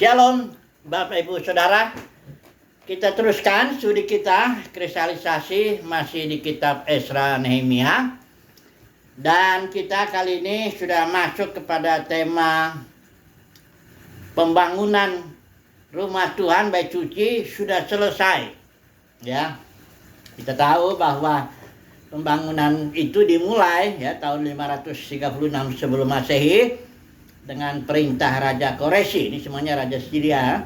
Shalom Bapak Ibu Saudara. Kita teruskan studi kita kristalisasi masih di kitab Ezra Nehemia. Dan kita kali ini sudah masuk kepada tema pembangunan rumah Tuhan Bait Suci sudah selesai. Ya. Kita tahu bahwa pembangunan itu dimulai ya tahun 536 sebelum Masehi dengan perintah Raja Koreshi. Ini semuanya Raja Syria.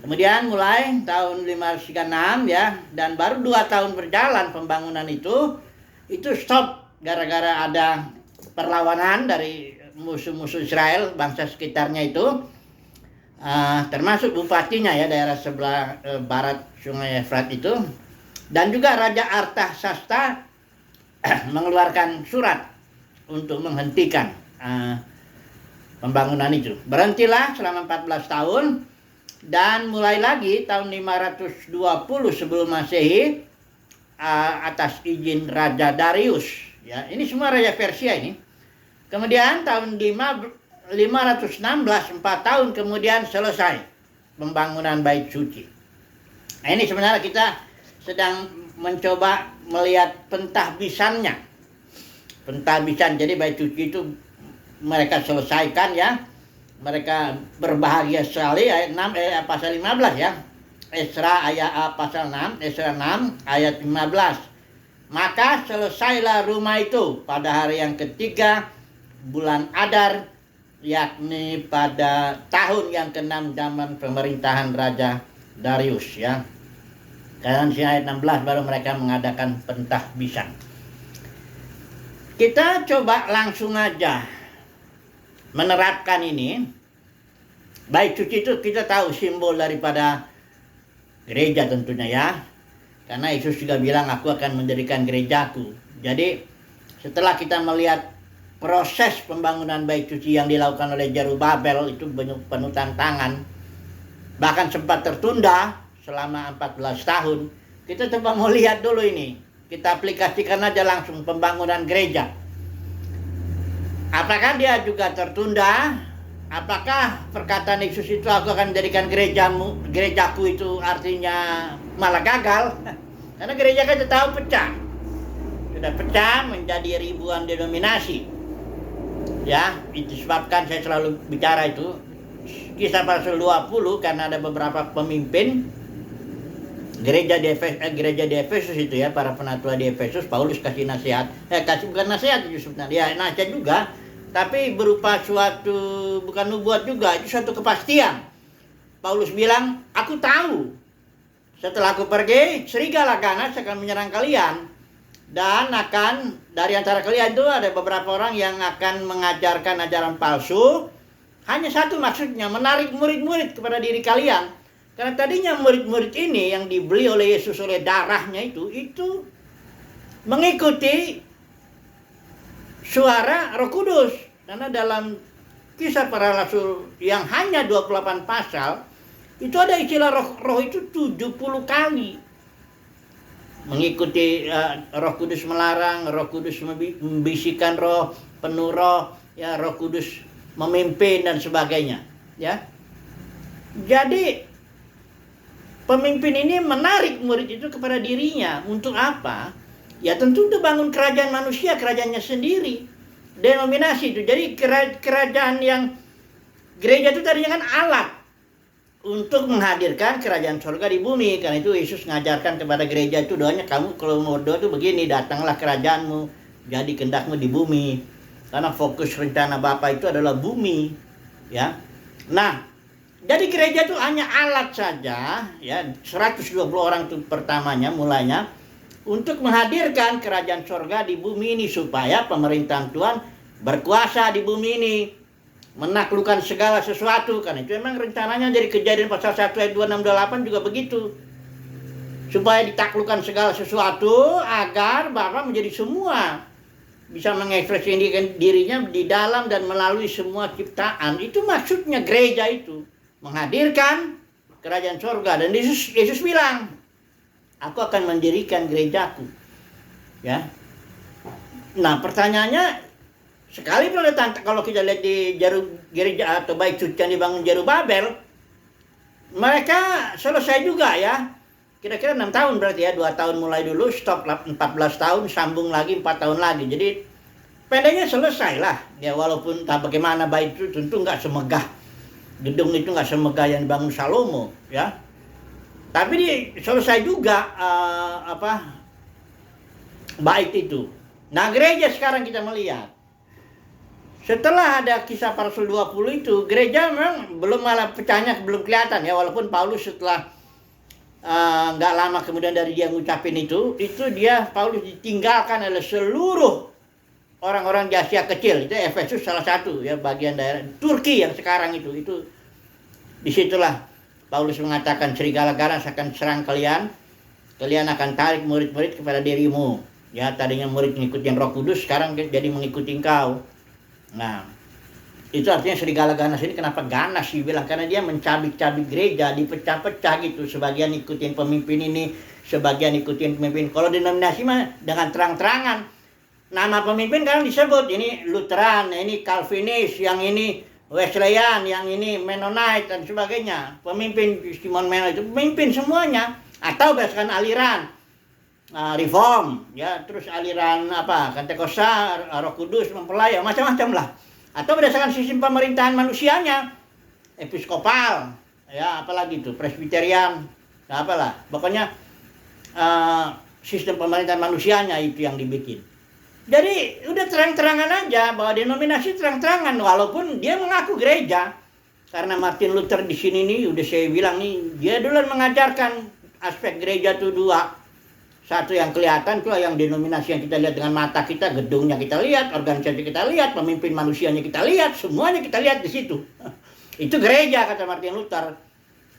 Kemudian mulai tahun 536 ya, dan baru 2 tahun berjalan pembangunan itu stop gara-gara ada perlawanan dari musuh-musuh Israel, bangsa sekitarnya itu, termasuk bupatinya ya, daerah sebelah barat Sungai Efrat itu, dan juga Raja Artasasta mengeluarkan surat untuk menghentikan pembangunan itu. Berhentilah selama 14 tahun dan mulai lagi tahun 520 sebelum Masehi atas izin Raja Darius. Ya, ini semua Raja Persia ini. Kemudian tahun 516, 4 tahun kemudian selesai pembangunan Bait Suci. Nah, ini sebenarnya kita sedang mencoba melihat pentahbisannya. Pentahbisan, jadi Bait Suci itu mereka selesaikan ya. Mereka berbahagia sekali, ayat 6 pasal 15 ya. Ezra ayat pasal 6, Ezra 6 ayat 15. Maka selesailah rumah itu pada hari yang ketiga bulan Adar, yakni pada tahun yang ke-6 zaman pemerintahan Raja Darius ya. Karena di ayat 16 baru mereka mengadakan pentahbisan. Kita coba langsung aja menerapkan ini. Bait Suci itu kita tahu simbol daripada gereja tentunya ya. Karena Yesus juga bilang, aku akan mendirikan gerejaku. Jadi setelah kita melihat proses pembangunan Bait Suci yang dilakukan oleh Zerubabel itu penuh tantangan, bahkan sempat tertunda selama 14 tahun. Kita coba mau lihat dulu ini. Kita aplikasikan aja langsung pembangunan gereja. Apakah dia juga tertunda? Apakah perkataan Yesus itu aku akan menjadikan gerejaku itu artinya malah gagal? Karena gereja kan kita tahu pecah. Sudah pecah menjadi ribuan denominasi. Ya, itu sebabkan saya selalu bicara itu Kisah pasal 20, karena ada beberapa pemimpin gereja di Efesus itu ya, para penatua di Efesus, Paulus kasih nasihat. Bukan nasihat itu sebenarnya, ya nasihat juga, tapi berupa suatu, bukan nubuat juga, itu suatu kepastian. Paulus bilang, aku tahu setelah aku pergi, serigala ganas akan menyerang kalian, dan akan dari antara kalian itu ada beberapa orang yang akan mengajarkan ajaran palsu. Hanya satu maksudnya, menarik murid-murid kepada diri kalian. Karena tadinya murid-murid ini yang dibeli oleh Yesus oleh darahnya itu mengikuti suara Roh Kudus. Karena dalam Kisah Para Rasul yang hanya 28 pasal, itu ada istilah roh itu 70 kali. Mengikuti Roh Kudus melarang, Roh Kudus membisikkan roh, penuh roh, ya, Roh Kudus memimpin dan sebagainya, ya. Jadi pemimpin ini menarik murid itu kepada dirinya. Untuk apa? Ya tentu untuk bangun kerajaan manusia, kerajaannya sendiri. Denominasi itu. Jadi kerajaan yang gereja itu tadinya kan alat untuk menghadirkan kerajaan surga di bumi. Karena itu Yesus mengajarkan kepada gereja itu doanya, kamu kalau mau doa itu begini, datanglah kerajaanmu, jadi kehendakmu di bumi. Karena fokus rencana Bapa itu adalah bumi, ya. Nah, jadi gereja itu hanya alat saja, ya, 120 orang itu pertamanya mulainya untuk menghadirkan kerajaan surga di bumi ini supaya pemerintahan Tuhan berkuasa di bumi ini, menaklukkan segala sesuatu. Karena itu memang rencananya dari Kejadian pasal 1 ayat 26-28 juga begitu. Supaya ditaklukkan segala sesuatu agar Bapa menjadi semua, bisa mengekspresikan dirinya di dalam dan melalui semua ciptaan. Itu maksudnya gereja itu, menghadirkan kerajaan surga. Dan Yesus bilang, aku akan mendirikan gerejaku. Ya. Nah, pertanyaannya, sekalipun kalau kita lihat di gereja atau Bait Suci yang dibangun Zerubabel, mereka selesai juga ya. Kira-kira 6 tahun berarti ya, 2 tahun mulai dulu, stop 14 tahun, sambung lagi 4 tahun lagi. Jadi pendeknya selesai lah. Ya walaupun tak bagaimana bait itu tentu nggak semegah. Gedung itu nggak semegah yang dibangun Salomo ya. Tapi selesai juga bait itu. Nah gereja sekarang kita melihat. Setelah ada kisah para Rasul 20 itu, gereja memang belum malah pecahnya belum kelihatan ya. Walaupun Paulus setelah nggak lama kemudian dari dia ngucapin itu Paulus ditinggalkan oleh seluruh orang-orang di Asia kecil. Itu Efesus salah satu ya, bagian daerah Turki yang sekarang itu disitulah Paulus mengatakan serigala ganas akan serang kalian akan tarik murid-murid kepada dirimu ya. Tadinya murid ngikutin Roh Kudus, sekarang jadi mengikuti engkau. Nah itu artinya serigala ganas ini kenapa ganas dibilang? Karena dia mencabik-cabik gereja, dipecah-pecah gitu. Sebagian ikutin pemimpin ini, sebagian ikutin pemimpin. Kalau denominasi mah dengan terang-terangan. Nama pemimpin kan disebut, ini Lutheran, ini Calvinis, yang ini Wesleyan, yang ini Mennonite dan sebagainya. Pemimpin Simon Mennonite itu pemimpin semuanya. Atau berdasarkan aliran Reform, ya, terus aliran Pentakosta, Roh Kudus, mempelai, macam-macam lah. Atau berdasarkan sistem pemerintahan manusianya, episkopal, ya apalagi itu, presbiterian, ya apalah, pokoknya sistem pemerintahan manusianya itu yang dibikin. Jadi udah terang-terangan aja bahwa denominasi terang-terangan, walaupun dia mengaku gereja. Karena Martin Luther di sini nih udah saya bilang nih, dia duluan mengajarkan aspek gereja itu dua. Satu yang kelihatan itu yang denominasi yang kita lihat dengan mata kita, gedungnya kita lihat, organisasi kita lihat, pemimpin manusianya kita lihat, semuanya kita lihat di situ. Itu gereja kata Martin Luther,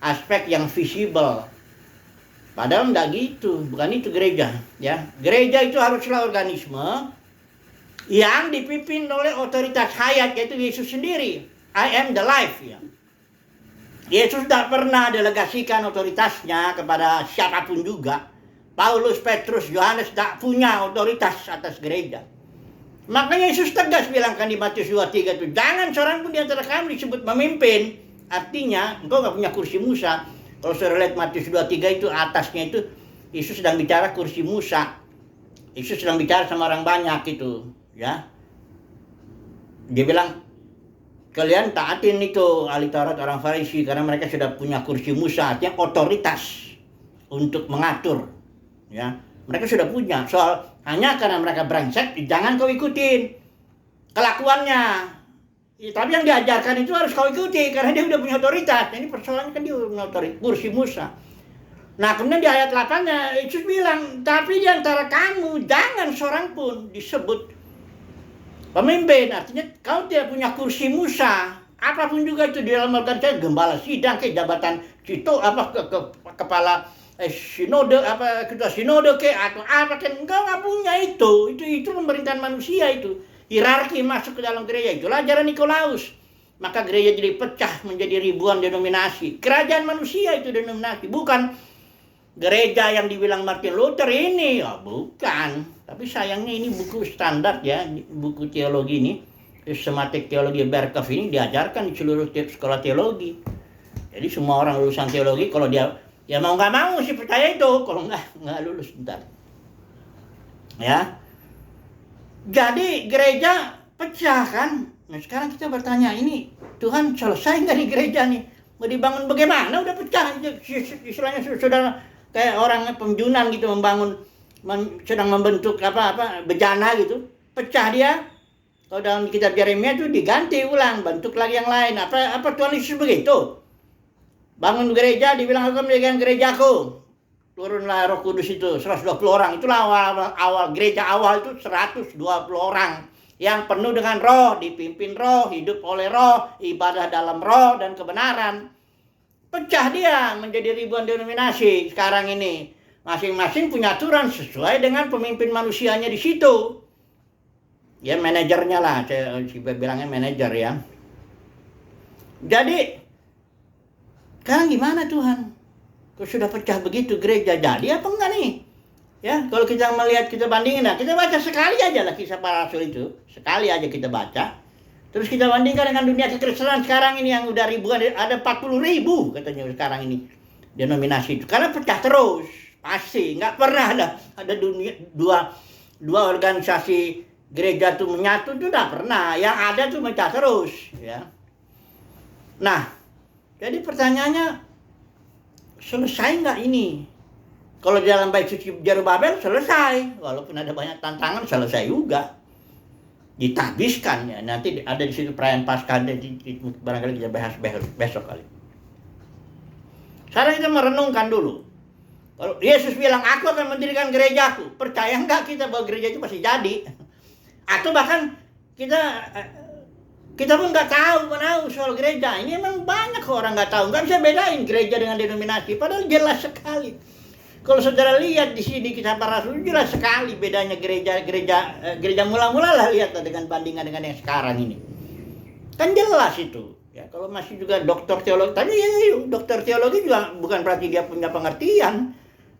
aspek yang visible. Padahal enggak gitu, bukan itu gereja, ya. Gereja itu haruslah organisme yang dipimpin oleh otoritas hayat, yaitu Yesus sendiri. I am the life, ya. Yesus tidak pernah delegasikan otoritasnya kepada siapapun juga. Paulus, Petrus, Yohanes tak punya otoritas atas gereja. Makanya Yesus tegas bilangkan di Matius 23 itu, jangan seorang pun di antara kamu disebut pemimpin. Artinya, engkau gak punya kursi Musa. Kalau saudara lihat Matius 23 itu, atasnya itu, Yesus sedang bicara kursi Musa. Yesus sedang bicara sama orang banyak itu, ya. Dia bilang, kalian taatin itu ahli Taurat orang Farisi, karena mereka sudah punya kursi Musa, artinya otoritas untuk mengatur. Ya, mereka sudah punya. Soal hanya karena mereka brengsek, jangan kau ikutin kelakuannya. Ya, tapi yang diajarkan itu harus kau ikuti karena dia udah punya otoritas. Ini persoalannya kan dia punya otoritas, kursi Musa. Nah, kemudian di ayat 8-nya Yesus bilang, tapi di antara kamu jangan seorang pun disebut pemimpin. Artinya kau tidak punya kursi Musa. Apapun juga itu di dalam organisasi, gembala sidang, ke jabatan situ kepala sinode ketua sinode atau apa kan, engkau nggak punya itu pemerintahan manusia, itu hierarki masuk ke dalam gereja. Itulah ajaran Nikolaus. Maka gereja jadi pecah menjadi ribuan denominasi. Kerajaan manusia itu denominasi, bukan gereja yang dibilang Martin Luther ini. Ya bukan. Tapi sayangnya ini buku standar ya, buku teologi ini, Systematic Theology Berkhof ini diajarkan di seluruh sekolah teologi. Jadi semua orang lulusan teologi kalau dia ya mau nggak mau sih percaya itu, kalau nggak lulus bentar. Ya. Jadi gereja pecah kan. Nah sekarang kita bertanya, ini Tuhan selesai nggak di gereja nih? Mau dibangun bagaimana? Udah pecah. Istilahnya sudah kayak orang pemjunan gitu, sedang membentuk bejana gitu. Pecah dia. Kalau dalam kitab Yeremia itu diganti ulang, bentuk lagi yang lain. Apa Tuhan Yesus begitu? Bangun gereja, dibilang aku mendirikan gerejaku. Turunlah Roh Kudus itu 120 orang. Itulah awal gereja awal itu 120 orang yang penuh dengan roh, dipimpin roh, hidup oleh roh, ibadah dalam roh dan kebenaran. Pecah dia menjadi ribuan denominasi sekarang ini. Masing-masing punya aturan sesuai dengan pemimpin manusianya di situ. Ya manajernya lah, saya bilangnya manajer ya. Jadi sekarang gimana Tuhan? Kalau sudah pecah begitu gereja, jadi apa enggak nih? Ya, kalau kita melihat, kita bandingin, nah kita baca sekali aja lah kisah para rasul itu. Sekali aja kita baca. Terus kita bandingkan dengan dunia kekristenan sekarang ini yang udah ribuan, ada 40.000 katanya sekarang ini denominasi itu. Karena pecah terus, pasti nggak pernah ada dunia dua organisasi gereja tuh menyatu tuh nggak pernah. Yang ada tuh pecah terus, ya. Nah, jadi pertanyaannya, selesai nggak ini? Kalau di dalam bait suci Zerubabel selesai, walaupun ada banyak tantangan selesai juga. Ditabiskan ya, nanti ada di situ perayaan Paskah, barangkali kita bahas besok kali. Sekarang kita merenungkan dulu. Kalau Yesus bilang, aku akan mendirikan gerejaku, percaya nggak kita bahwa gereja itu pasti jadi? Atau bahkan kita pun nggak tahu soal gereja. Ini memang banyak orang nggak tahu, nggak bisa bedain gereja dengan denominasi, padahal jelas sekali. Kalau saudara lihat di sini Kisah Para Rasul, jelas sekali bedanya gereja mula-mula lah, lihat dengan bandingan dengan yang sekarang ini. Kan jelas itu. Ya, kalau masih juga dokter teologi, tadi ya, dokter teologi juga bukan berarti dia punya pengertian.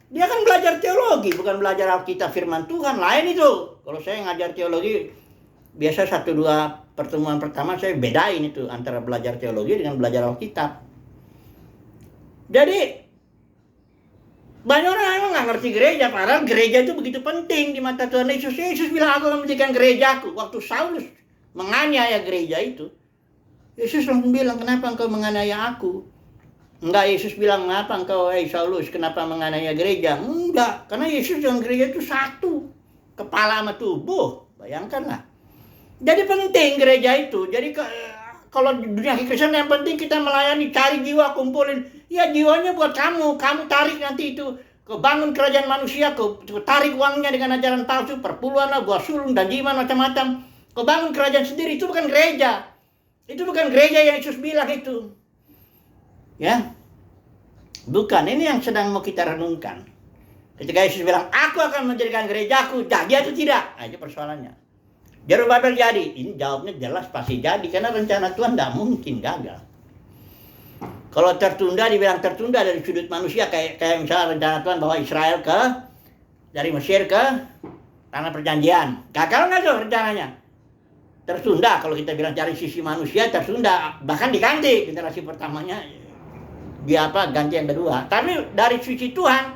Dia kan belajar teologi, bukan belajar Alkitab firman Tuhan, lain itu. Kalau saya ngajar teologi, biasa 1-2 pertemuan pertama saya bedain itu antara belajar teologi dengan belajar Alkitab. Jadi banyak orang emang nggak ngerti gereja, padahal gereja itu begitu penting di mata Tuhan Yesus. Yesus bilang, aku akan mendirikan gerejaku. Waktu Saulus menganiaya gereja itu, Yesus langsung bilang, kenapa engkau menganiaya aku? Enggak, Yesus bilang, kenapa engkau, Saulus, kenapa menganiaya gereja? Enggak, karena Yesus dan gereja itu satu. Kepala sama tubuh, bayangkanlah. Jadi penting gereja itu. Jadi kalau di dunia kekristenan yang penting kita melayani, cari jiwa, kumpulin. Ya jiwanya buat kamu tarik nanti itu kebangun kerajaan manusia, tarik uangnya dengan ajaran palsu, perpuluhan lah, buah sulung, dan jimat macam-macam. Kebangun kerajaan sendiri, itu bukan gereja. Itu bukan gereja yang Yesus bilang itu. Ya, bukan. Ini yang sedang mau kita renungkan. Ketika Yesus bilang, aku akan mendirikan gerejaku, jadi atau tidak? Nah, itu persoalannya. Zerubabel jadi, ini jawabnya jelas pasti jadi, karena rencana Tuhan tidak mungkin gagal. Kalau tertunda, dibilang tertunda dari sudut manusia, kayak misalnya rencana Tuhan bahwa Israel dari Mesir ke tanah perjanjian. Gagal nggak tuh rencananya? Tertunda, kalau kita bilang dari sisi manusia tertunda, bahkan diganti generasi pertamanya ganti yang kedua. Tapi dari sisi Tuhan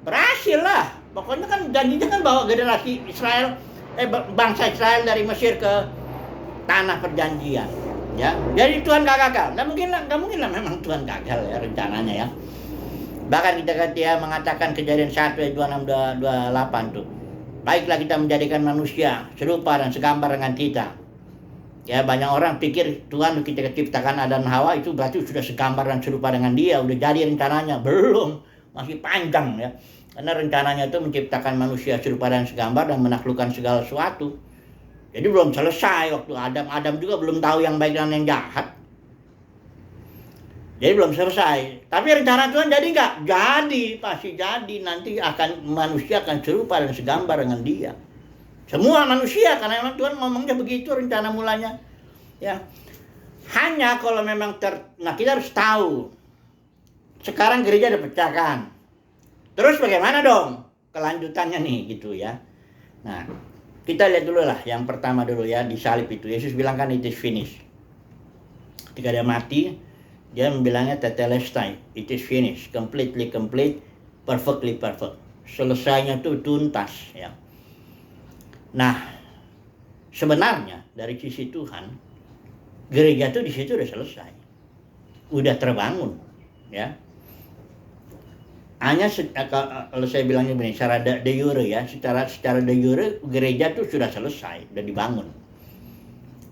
berhasil lah. Pokoknya kan janjinya kan bahwa generasi Israel, bangsa Israel dari Mesir ke tanah perjanjian. Ya, jadi Tuhan gak gagal. Nggak mungkin lah memang Tuhan gagal ya rencananya ya. Bahkan dia mengatakan Kejadian 1 ayat 26-28 tuh. Baiklah kita menjadikan manusia serupa dan segambar dengan kita. Ya, banyak orang pikir Tuhan kita ciptakan Adam dan Hawa itu berarti sudah segambar dan serupa dengan dia, udah jadi rencananya. Belum, masih panjang ya. Karena rencananya itu menciptakan manusia serupa dan segambar dan menaklukkan segala sesuatu. Jadi belum selesai waktu Adam juga belum tahu yang baik dan yang jahat. Jadi belum selesai. Tapi rencana Tuhan jadi enggak? Jadi, pasti jadi. Nanti manusia akan serupa dan segambar dengan dia. Semua manusia, karena memang Tuhan ngomongnya begitu rencana mulanya. Ya. Hanya kalau memang nah kita harus tahu. Sekarang gereja dipecahkan. Terus bagaimana dong kelanjutannya nih gitu ya. Nah, kita lihat dulu lah yang pertama dulu ya, di salib itu. Yesus bilang kan it is finished. Ketika dia mati, dia bilangnya tetelestai, it is finished, completely complete, perfectly perfect. Selesainya tuh tuntas ya. Nah, sebenarnya dari sisi Tuhan, gereja tuh di situ udah selesai. Udah terbangun ya. Hanya kalau saya bilangnya begini, secara de jure ya, secara de jure gereja itu sudah selesai, sudah dibangun.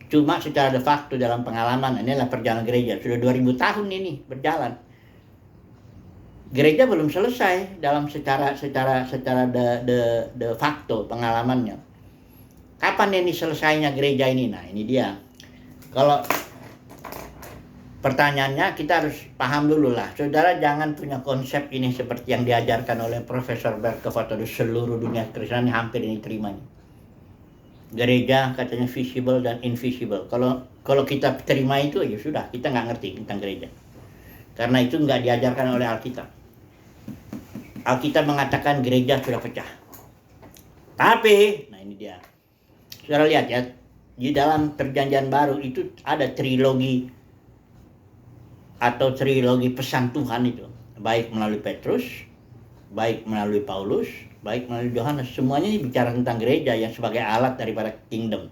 Cuma secara de facto dalam pengalaman, inilah perjalanan gereja, sudah 2000 tahun ini berjalan. Gereja belum selesai dalam secara de facto pengalamannya. Kapan ini selesainya gereja ini? Nah, ini dia. Kalau pertanyaannya kita harus paham dulu lah. Saudara jangan punya konsep ini seperti yang diajarkan oleh Profesor Berkhof atau di seluruh dunia Kristen hampir ini terimanya. Gereja katanya visible dan invisible. Kalau kita terima itu ya sudah, kita nggak ngerti tentang gereja. Karena itu nggak diajarkan oleh Alkitab. Alkitab mengatakan gereja sudah pecah. Tapi, nah ini dia. Saudara lihat ya, di dalam perjanjian baru itu ada trilogi atau trilogi pesan Tuhan itu, baik melalui Petrus, baik melalui Paulus, baik melalui Yohanes. Semuanya ini bicara tentang gereja yang sebagai alat daripada kingdom.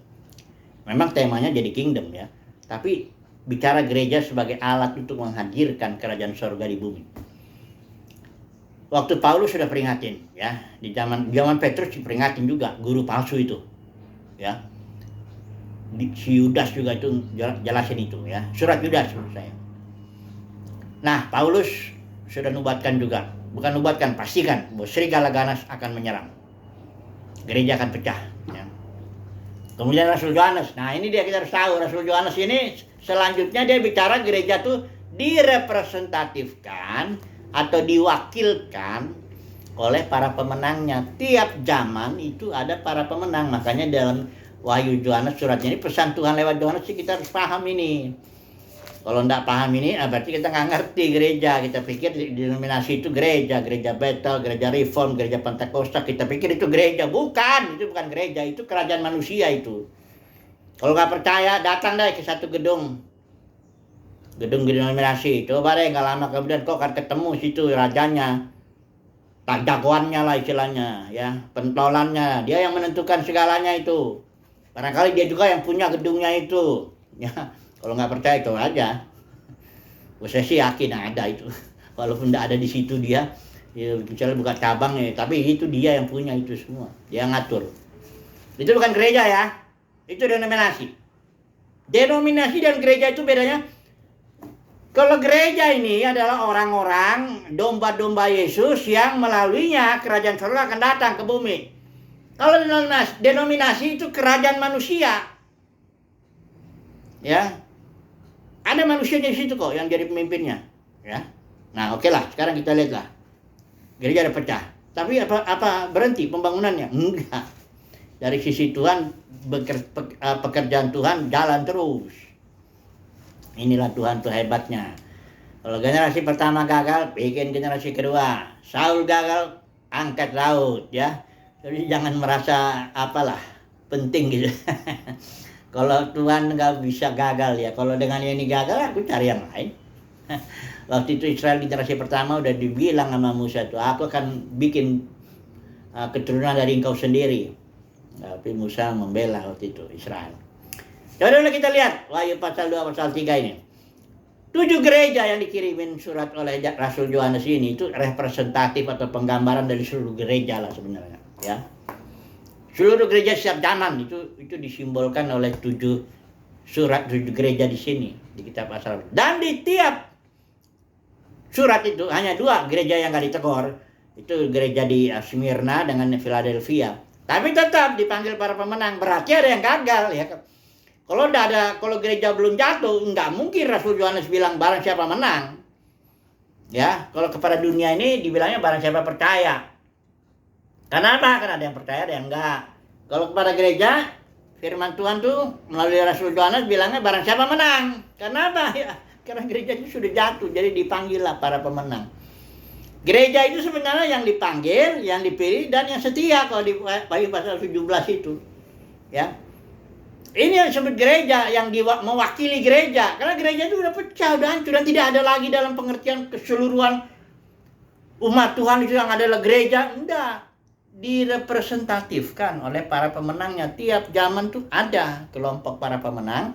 Memang temanya jadi kingdom ya, tapi bicara gereja sebagai alat untuk menghadirkan kerajaan surga di bumi. Waktu Paulus sudah peringatin ya, di zaman Petrus diperingatin juga guru palsu itu ya. Si Yudas juga itu jelasin itu ya, surat Yudas menurut saya. Nah, Paulus sudah nubatkan juga, bukan nubatkan, pastikan bahwa serigala ganas akan menyerang. Gereja akan pecah. Ya. Kemudian Rasul Yohanes, nah ini dia kita harus tahu, Rasul Yohanes ini selanjutnya dia bicara gereja tuh direpresentatifkan atau diwakilkan oleh para pemenangnya. Tiap zaman itu ada para pemenang, makanya dalam Wahyu Yohanes suratnya ini pesan Tuhan lewat Yohanes sih kita harus paham ini. Kalau enggak paham ini, berarti kita nggak ngerti gereja. Kita pikir denominasi itu gereja Bethel, gereja Reform, gereja Pentakosta. Kita pikir itu gereja. Bukan, itu bukan gereja. Itu kerajaan manusia itu. Kalau nggak percaya, datang deh ke satu gedung denominasi. Coba deh, nggak lama kemudian kok akan ketemu situ rajanya. Tak jagoannya lah istilahnya, ya, pentolannya. Dia yang menentukan segalanya itu. Barangkali dia juga yang punya gedungnya itu. Ya. Kalau nggak percaya itu aja. Saya sih yakin ada itu. Walaupun nggak ada di situ dia, misalnya buka cabang ya, tapi itu dia yang punya itu semua. Dia ngatur. Itu bukan gereja ya. Itu denominasi. Denominasi dan gereja itu bedanya. Kalau gereja ini adalah orang-orang domba-domba Yesus yang melaluinya kerajaan surga akan datang ke bumi. Kalau denominasi itu kerajaan manusia. Ya. Ada manusianya di situ kok yang jadi pemimpinnya, ya. Nah, oke lah, sekarang kita lihatlah. Gereja ada pecah. Tapi apa berhenti pembangunannya? Enggak. Dari sisi Tuhan pekerjaan Tuhan jalan terus. Inilah Tuhan tuh hebatnya. Kalau generasi pertama gagal, bikin generasi kedua. Saul gagal, angkat Daud, ya. Jadi jangan merasa apalah penting gitu. Kalau Tuhan nggak bisa gagal ya, kalau dengan ini gagal aku cari yang lain. Waktu itu Israel generasi pertama udah dibilang sama Musa tuh, aku akan bikin keturunan dari engkau sendiri. Tapi Musa membela waktu itu Israel. Coba dulu kita lihat Wahyu pasal 2 pasal 3 ini. 7 gereja yang dikirimin surat oleh Rasul Yohanes ini itu representatif atau penggambaran dari seluruh gereja lah sebenarnya, ya. Seluruh gereja setiap zaman itu disimbolkan oleh 7 gereja di sini di kitab Asal. Dan di tiap surat itu hanya 2 gereja yang gak ditegur. Itu gereja di Smyrna dengan Philadelphia. Tapi tetap dipanggil para pemenang. Berarti ada yang gagal ya. Kalau gereja belum jatuh, nggak mungkin Rasul Yohanes bilang barang siapa menang. Ya, kalau kepada dunia ini dibilangnya barang siapa percaya. Kenapa? Karena ada yang percaya, ada yang enggak. Kalau kepada gereja, firman Tuhan tuh melalui Rasul Yohanes bilangnya barang siapa menang. Kenapa? Ya, karena gereja itu sudah jatuh, jadi dipanggil lah para pemenang. Gereja itu sebenarnya yang dipanggil, yang dipilih, dan yang setia kalau di pasal 17 itu. Ya. Ini yang disebut gereja, yang mewakili gereja. Karena gereja itu udah pecah, udah hancur, dan tidak ada lagi dalam pengertian keseluruhan umat Tuhan itu yang adalah gereja. Enggak. Direpresentatifkan oleh para pemenangnya. Tiap zaman tuh ada kelompok para pemenang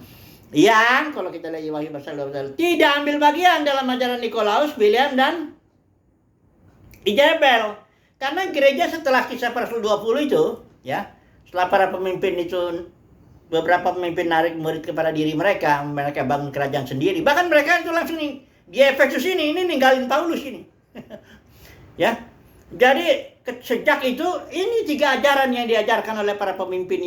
yang kalau kita lihat Wahyu pasal 12 tidak ambil bagian dalam ajaran Nikolaus, Biliam dan Ijabel. Karena gereja setelah kisah Rasul 20 itu, ya, setelah para pemimpin itu beberapa pemimpin narik murid kepada diri mereka bangun kerajaan sendiri. Bahkan mereka itu langsung di Efesus ini ninggalin Paulus ini. Ya. Jadi sejak itu ini 3 ajaran yang diajarkan oleh para pemimpin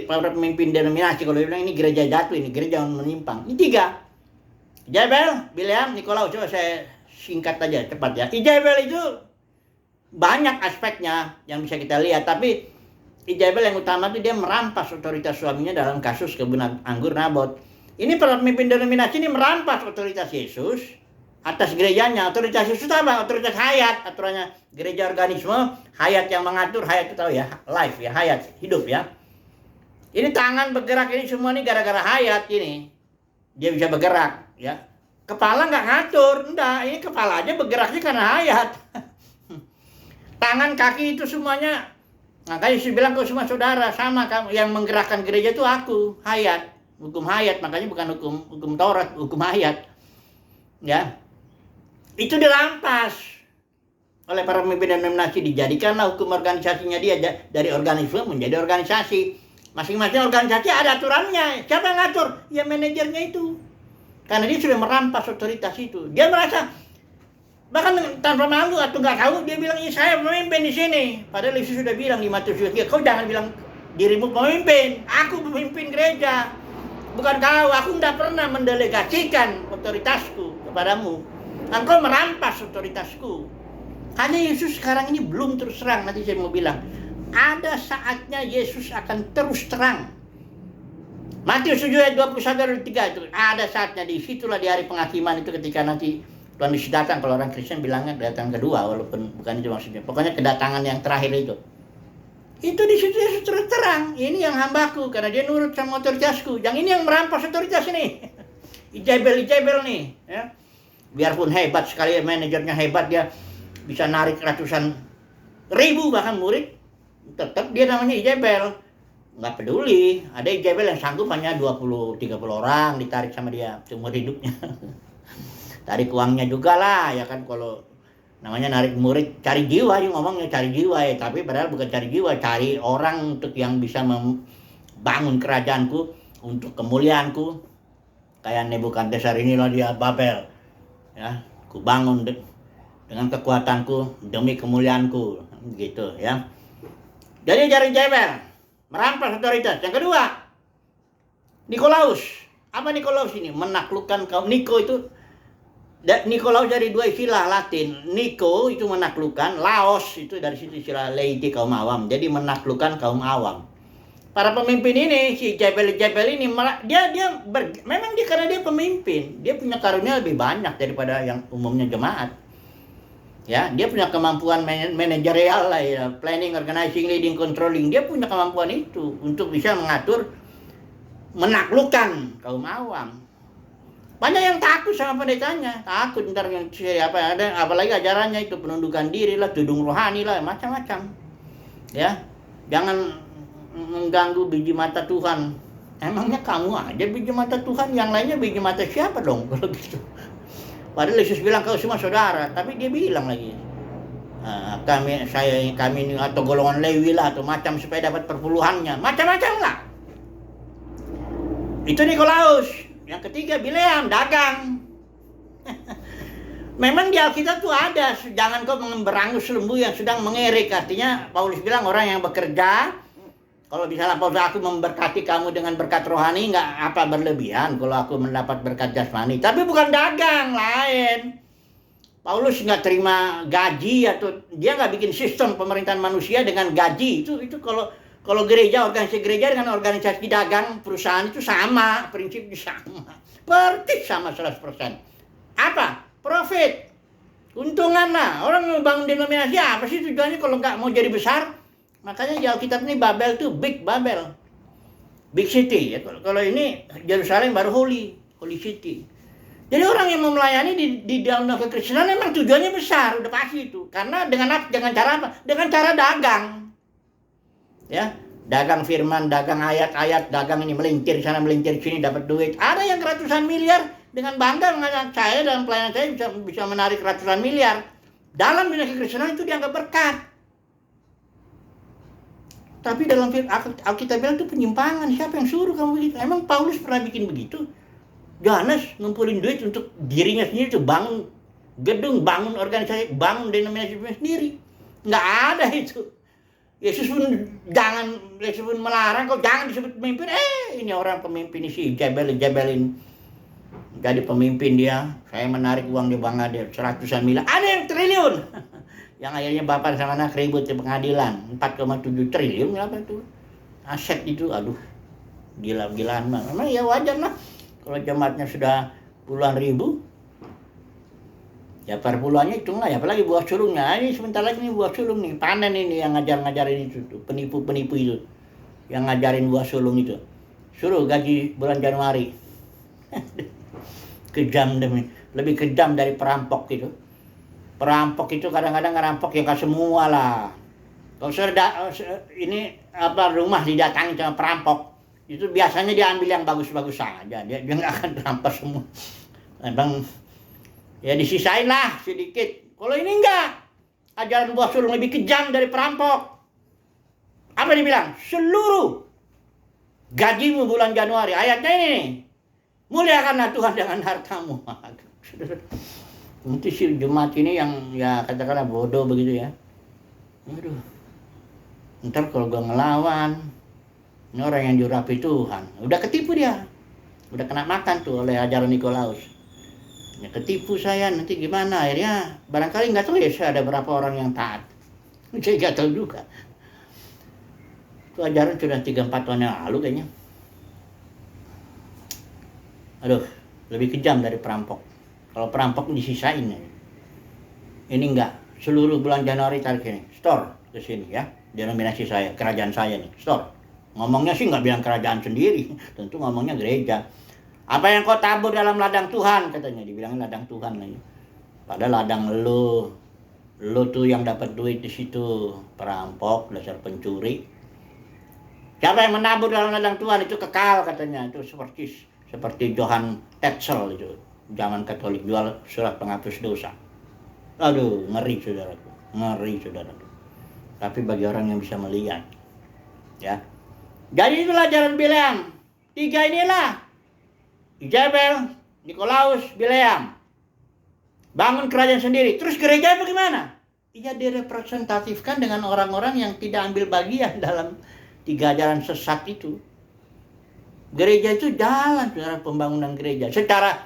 para pemimpin denominasi. Kalau bilang ini gereja jatuh, ini gereja yang menyimpang. Ini 3. Ijabel, Biliam, Nikolaus. Coba saya singkat aja cepat ya. Ijabel itu banyak aspeknya yang bisa kita lihat, tapi Ijabel yang utama itu dia merampas otoritas suaminya dalam kasus kebun anggur Nabot. Ini para pemimpin denominasi ini merampas otoritas Yesus atas gerejanya. Otoritas Yesus apa? Otoritas hayat, aturannya gereja organisme, hayat yang mengatur, hayat itu tahu ya, life ya, hayat, hidup ya. Ini tangan bergerak ini semua nih gara-gara hayat ini. Dia bisa bergerak, ya. Kepala nggak ngatur, enggak. Ini kepala aja bergeraknya karena hayat. Tangan, kaki itu semuanya. Makanya saya bilang ke semua saudara, sama kamu yang menggerakkan gereja itu aku, hayat. Hukum hayat, makanya bukan hukum Taurat, hukum hayat. Ya. Itu dirampas oleh para pemimpin dan nominasi, dijadikanlah hukum organisasinya dia dari organisme menjadi organisasi. Masing-masing organisasi ada aturannya. Siapa yang ngatur? Ya manajernya itu. Karena dia sudah merampas otoritas itu. Dia merasa bahkan tanpa malu atau nggak tahu dia bilang, saya pemimpin di sini. Padahal Yesus sudah bilang di Matius 23, kau jangan bilang dirimu pemimpin. Aku pemimpin gereja. Bukan kau. Aku tidak pernah mendelegasikan otoritasku kepadamu. Engkau merampas otoritasku. Hanya Yesus sekarang ini belum terus terang. Nanti saya mau bilang, ada saatnya Yesus akan terus terang. Matius 7 ayat 21-23 itu ada saatnya. Di situlah di hari penghakiman itu, ketika nanti Tuhan Yesus datang. Kalau orang Kristen bilangnya datang kedua, walaupun bukan itu maksudnya. Pokoknya kedatangan yang terakhir itu. Itu di situ Yesus terus terang. Ini yang hambaku karena dia nurut sama otoritasku. Yang ini yang merampas otoritas ini. Ijabel nih, ya. Biarpun hebat sekali, manajernya hebat, dia bisa narik ratusan ribu bahkan murid, tetap dia namanya Ijabel. Nggak peduli, ada Ijabel yang sanggup hanya 20-30 orang ditarik sama dia seumur hidupnya. Tarik uangnya juga lah, ya kan. Kalau namanya narik murid, cari jiwa, yang ngomongnya cari jiwa ya. Tapi padahal bukan cari jiwa, cari orang untuk yang bisa membangun kerajaanku untuk kemuliaanku. Kayak Nebukadnezar inilah dia Babel, ya. Ku bangun dengan kekuatanku demi kemuliaanku, gitu ya. Jadi cari Ijabel, merampas otoritas. Yang kedua, Nikolaus. Apa Nikolaus ini? Menaklukkan kaum. Nikolaus dari dua istilah Latin. Niko itu menaklukkan, Laos itu dari situ istilah laity, kaum awam. Jadi menaklukkan kaum awam. Para pemimpin ini, si Ijabel ini, memang dia karena dia pemimpin, dia punya karunia lebih banyak daripada yang umumnya jemaat. Ya, dia punya kemampuan manajerial lah, ya, planning, organizing, leading, controlling. Dia punya kemampuan itu untuk bisa mengatur, menaklukkan kaum awam. Banyak yang takut sama pendetanya, takut ntar yang ada, apalagi ajarannya itu penundukan diri lah, tudung rohani lah, macam-macam. Ya, jangan mengganggu biji mata Tuhan. Emangnya kamu aja biji mata Tuhan, yang lainnya biji mata siapa dong kalau gitu? Padahal Yesus bilang kau semua saudara, tapi dia bilang lagi, kami ini atau golongan Lewi lah atau macam supaya dapat perpuluhannya, macam-macam lah. Itu Nikolaus. Yang ketiga Bileam, dagang. Memang di Alkitab tuh ada, jangan kau berangus lembu yang sedang mengerik. Artinya Paulus bilang orang yang bekerja, kalau misalnya Paulus, aku memberkati kamu dengan berkat rohani, nggak apa berlebihan kalau aku mendapat berkat jasmani. Tapi bukan dagang, lain. Paulus nggak terima gaji, atau dia nggak bikin sistem pemerintahan manusia dengan gaji. Itu kalau gereja, organisasi gereja dengan organisasi dagang perusahaan itu sama, prinsipnya sama. Persis sama 100%. Apa? Profit. Untungan lah. Orang membangun denominasi apa sih tujuannya kalau nggak mau jadi besar? Makanya di Alkitab ini Babel tuh big Babel, big city. Ya, kalau ini Yerusalem baru holy city. Jadi orang yang mau melayani di dalam kekristenan memang tujuannya besar, udah pasti itu. Karena dengan cara apa? Dengan cara dagang. Ya, dagang firman, dagang ayat-ayat, dagang ini melintir sana melintir sini dapat duit. Ada yang ratusan miliar dengan bangga mengatakan saya dalam pelayanan saya bisa menarik ratusan miliar. Dalam dunia kekristenan itu dianggap berkat. Tapi dalam Alkitab bilang itu penyimpangan. Siapa yang suruh kamu begitu? Emang Paulus pernah bikin begitu? Johannes ngumpulin duit untuk dirinya sendiri tuh, bangun gedung, bangun organisasi, bangun denominasi sendiri. Nggak ada itu. Yesus pun melarang kau jangan disebut pemimpin. Ini orang pemimpin si Jabelin. Jadi pemimpin dia. Saya menarik uang di Bangladesh ratusan miliar. Ada yang triliun. Yang akhirnya bapak sama anak ribut di pengadilan 4,7 triliun apa itu aset itu. Aduh, gila-gilaan mah. Memang ya wajar lah kalau jemaatnya sudah puluhan ribu, ya per puluhannya hitung lah ya, apalagi buah sulungnya. Ini sebentar lagi nih buah sulung nih, panen ini yang ngajar-ngajarin itu tuh, penipu-penipu itu yang ngajarin buah sulung itu. Suruh gaji bulan Januari. Kejam demi, lebih kejam dari perampok itu. Perampok itu kadang-kadang ngerampok ya nggak semua lah. Kalau ini rumah didatangi sama perampok, itu biasanya dia ambil yang bagus-bagus saja. Dia nggak akan rampas semua. Emang ya disisain lah sedikit. Kalau ini enggak, ajaran buah sulung lebih kejam dari perampok. Apa dia bilang? Seluruh gajimu bulan Januari. Ayatnya ini nih. Muliakanlah Tuhan dengan hartamu. Nanti si jemaat ini yang ya katakanlah bodoh begitu ya. Aduh. Ntar kalau gue ngelawan, ini orang yang diurapi Tuhan. Udah ketipu dia. Udah kena makan tuh oleh ajaran Nikolaus. Ya ketipu saya, nanti gimana? Akhirnya barangkali nggak tahu ya saya ada berapa orang yang taat. Saya nggak tahu juga. Itu ajaran sudah 3-4 tahun yang lalu kayaknya. Aduh, lebih kejam dari perampok. Kalau perampok disisain ya. Ini enggak, seluruh bulan Januari tarik ini. Store ke sini ya. Denominasi saya, kerajaan saya nih. Store. Ngomongnya sih nggak bilang kerajaan sendiri, tentu ngomongnya gereja. Apa yang kau tabur dalam ladang Tuhan, katanya, dibilangin ladang Tuhan lagi. Padahal ladang lu tuh yang dapat duit di situ, perampok, dasar pencuri. Siapa yang menabur dalam ladang Tuhan itu kekal, katanya. Itu seperti Johann Tetzel itu, zaman Katolik, jual surat penghapus dosa. Aduh, ngeri saudaraku, ngeri saudaraku. Tapi bagi orang yang bisa melihat, ya. Jadi itulah ajaran Bileam. 3 inilah, Jezebel, Nikolaus, Bileam. Bangun kerajaan sendiri. Terus gereja bagaimana? Ia direpresentatifkan dengan orang-orang yang tidak ambil bagian dalam 3 ajaran sesat itu. Gereja itu jalan, saudara, pembangunan gereja. Secara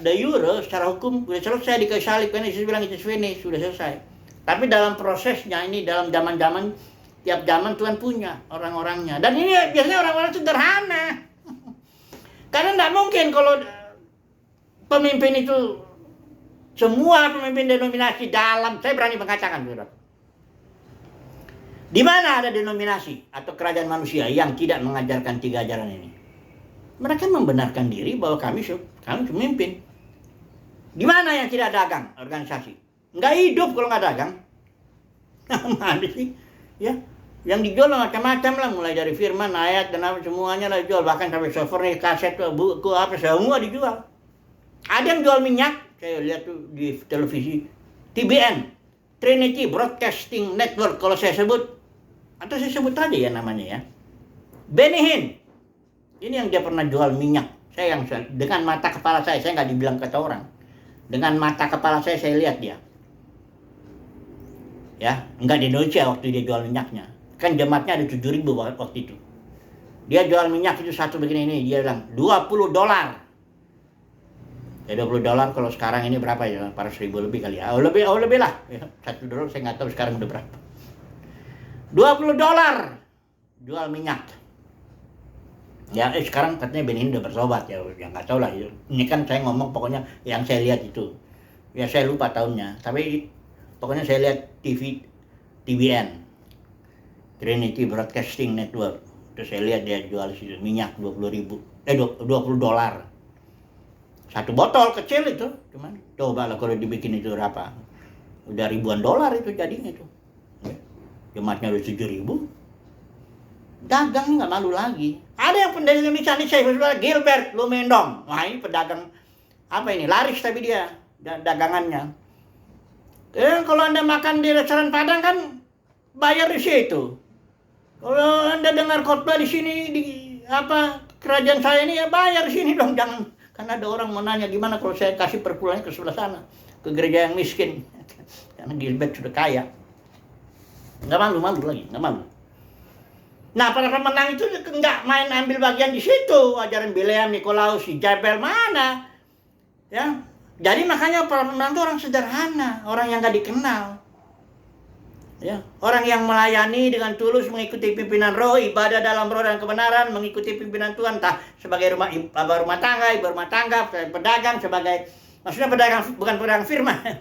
de jure, secara hukum sudah selesai, dikasih salib, kan Yesus bilang itu finish, sudah selesai. Tapi dalam prosesnya ini, dalam zaman-zaman, tiap zaman Tuhan punya orang-orangnya. Dan ini biasanya orang-orang sederhana. Karena tidak mungkin kalau pemimpin itu, semua pemimpin denominasi dalam, saya berani mengatakan, saudara. Di mana ada denominasi atau kerajaan manusia yang tidak mengajarkan 3 ajaran ini? Mereka membenarkan diri bahwa kami pemimpin. Di mana yang tidak dagang organisasi? Nggak hidup kalau nggak dagang. Mana sih? Ya, yang dijual macam-macam lah, mulai dari firman, ayat, dan apa semuanya lah dijual. Bahkan sampai souvenir, kaset, buku, apa semua dijual. Ada yang jual minyak, saya lihat tuh di televisi, TBN, Trinity Broadcasting Network kalau saya sebut. Atau saya sebut aja ya namanya ya. Benny Hinn. Ini yang dia pernah jual minyak. Saya dengan mata kepala saya nggak dibilang kata orang. Dengan mata kepala saya lihat dia. Ya, enggak di Indonesia waktu dia jual minyaknya. Kan jemaatnya ada 7.000 waktu itu. Dia jual minyak itu satu begini ini, dia bilang $20. Ya $20 kalau sekarang ini berapa ya? 400.000 lebih kali ya. Oh lebih lah. Ya, $1 saya nggak tahu sekarang udah berapa. $20 jual minyak. Ya sekarang katanya Benny Hinn udah bertobat ya nggak tahu lah. Ini kan saya ngomong pokoknya yang saya lihat itu. Ya saya lupa tahunnya. Tapi pokoknya saya lihat TV TBN, Trinity Broadcasting Network. Terus saya lihat dia jual minyak $20. Satu botol kecil itu, cuman coba lah kalau dibikin itu berapa? Udah ribuan dolar itu jadinya itu. Jemaatnya udah 7.000. Dagang nggak malu lagi. Ada yang pendiri Indonesia nih, saya Gilbert Lumendong. Wah ini pedagang apa ini? Laris tapi dia dagangannya. Kalau Anda makan di restoran Padang kan bayar di situ. Kalau Anda dengar khotbah di sini di kerajaan saya ini ya bayar di sini dong, jangan. Karena ada orang mau nanya gimana kalau saya kasih perpulangnya ke sebelah sana, ke gereja yang miskin. Karena Gilbert sudah kaya. Nggak malu lagi, nggak malu. Nah, para pemenang itu nggak main ambil bagian di situ. Ajaran Bileam, Nikolaus, Jezebel mana? Ya, jadi makanya para pemenang itu orang sederhana, orang yang nggak dikenal. Ya, orang yang melayani dengan tulus, mengikuti pimpinan roh, ibadah dalam roh dan kebenaran, mengikuti pimpinan Tuhan, entah sebagai rumah tangga, ibu rumah tangga, pedagang, maksudnya pedagang bukan pedagang firman.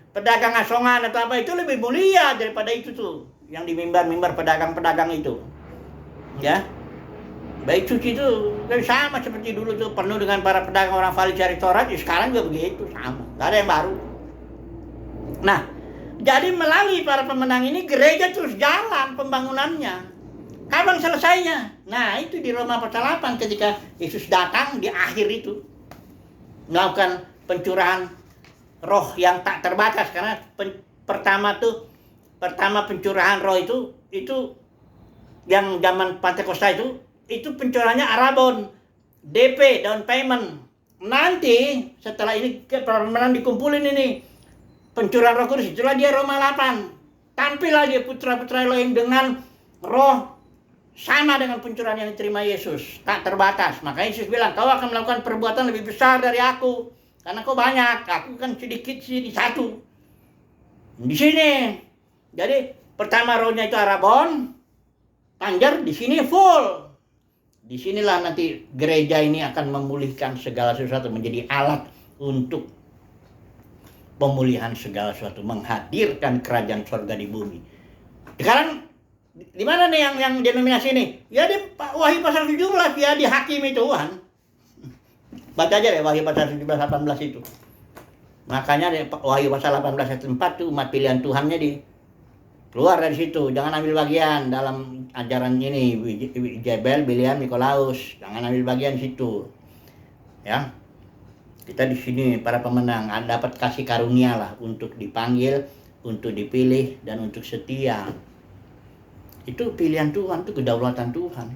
Pedagang asongan atau apa itu lebih mulia daripada itu tuh yang di mimbar-mimbar pedagang-pedagang itu. Ya, baik suci itu kan sama seperti dulu tuh, penuh dengan para pedagang orang Farisi cari Taurat, ya sekarang juga begitu, sama, nggak ada yang baru. Nah, jadi melalui para pemenang ini gereja terus jalan pembangunannya. Kapan selesainya? Nah, itu di Roma pasal 8 ketika Yesus datang di akhir itu melakukan pencurahan roh yang tak terbatas, karena pertama pencurahan roh itu yang zaman Pentakosta itu pencurahannya arabon, DP, down payment. Nanti setelah ini pemenang dikumpulin ini pencurahan Roh Kudus, itulah dia Roma 8. Tampil lagi putra-putra Elohim dengan roh sama dengan pencurahan yang diterima Yesus, tak terbatas. Makanya Yesus bilang, kau akan melakukan perbuatan lebih besar dari aku, karena kau banyak, aku kan sedikit di satu. Di sini, jadi pertama rohnya itu arabon, panjar, di sini full. Disinilah nanti gereja ini akan memulihkan segala sesuatu, menjadi alat untuk pemulihan segala sesuatu, menghadirkan kerajaan surga di bumi. Sekarang di mana nih yang denominasi ini? Ya di Wahyu pasal 17 ya, dihakimi Tuhan. Baca aja deh Wahyu pasal 17 18 itu. Makanya di Wahyu pasal 18 ayat 4 tuh umat pilihan Tuhannya keluar dari situ. Jangan ambil bagian dalam ajaran ini, Jebel, Biliam, Nikolaus. Jangan ambil bagian situ. Ya. Kita di sini para pemenang dapat kasih karunia lah untuk dipanggil, untuk dipilih, dan untuk setia. Itu pilihan Tuhan, itu kedaulatan Tuhan.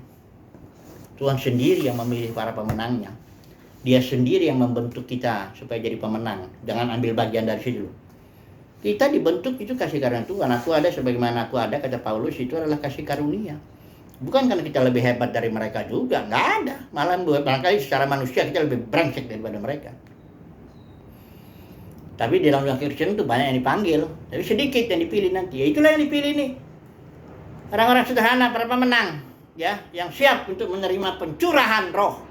Tuhan sendiri yang memilih para pemenangnya. Dia sendiri yang membentuk kita supaya jadi pemenang. Jangan ambil bagian dari situ. Kita dibentuk itu kasih karunia Tuhan. Aku ada sebagaimana aku ada, kata Paulus, itu adalah kasih karunia. Bukan karena kita lebih hebat dari mereka juga, nggak ada. Malah barangkali secara manusia kita lebih brengsek daripada mereka. Tapi di dalam Kristen itu banyak yang dipanggil, tapi sedikit yang dipilih nanti. Ya itulah yang dipilih nih. Orang-orang sederhana, para pemenang, ya, yang siap untuk menerima pencurahan roh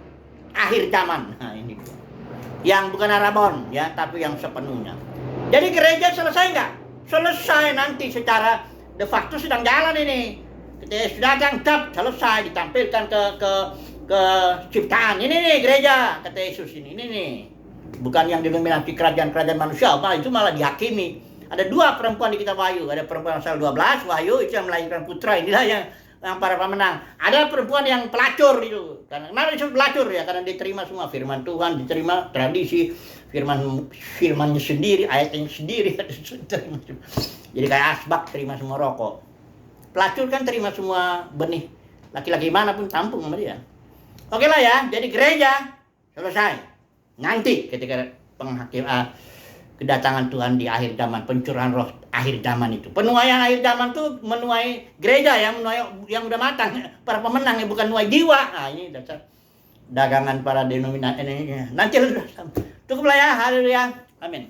akhir zaman. Nah, ini yang bukan arabon, ya, tapi yang sepenuhnya. Jadi gereja selesai nggak? Selesai nanti secara de facto sedang jalan ini. Ketika sudah datang, selesai ditampilkan ke ciptaan. Ini nih gereja, kata Yesus ini nih. Bukan yang denominasi kerajaan-kerajaan manusia, itu malah dihakimi. Ada dua perempuan di kitab Wahyu, ada perempuan pasal 12 Wahyu itu yang melahirkan putra, inilah yang para pemenang. Ada perempuan yang pelacur itu. Kenapa disebut pelacur ya? Karena diterima semua firman Tuhan, diterima tradisi, firmannya sendiri, ayatnya sendiri. Jadi kayak asbak terima semua rokok. Pelacur kan terima semua benih. Laki-laki manapun tampung sama dia. Oke lah ya, jadi gereja selesai. Nanti ketika kedatangan Tuhan di akhir zaman, pencurahan roh akhir zaman itu. Penuaian akhir zaman tuh menuai gereja ya, menuai yang udah matang, para pemenang ya, bukan menuai jiwa. Nah, ini dasar dagangan para denominasi ini. Nanti cukuplah ya, haleluya. Amin.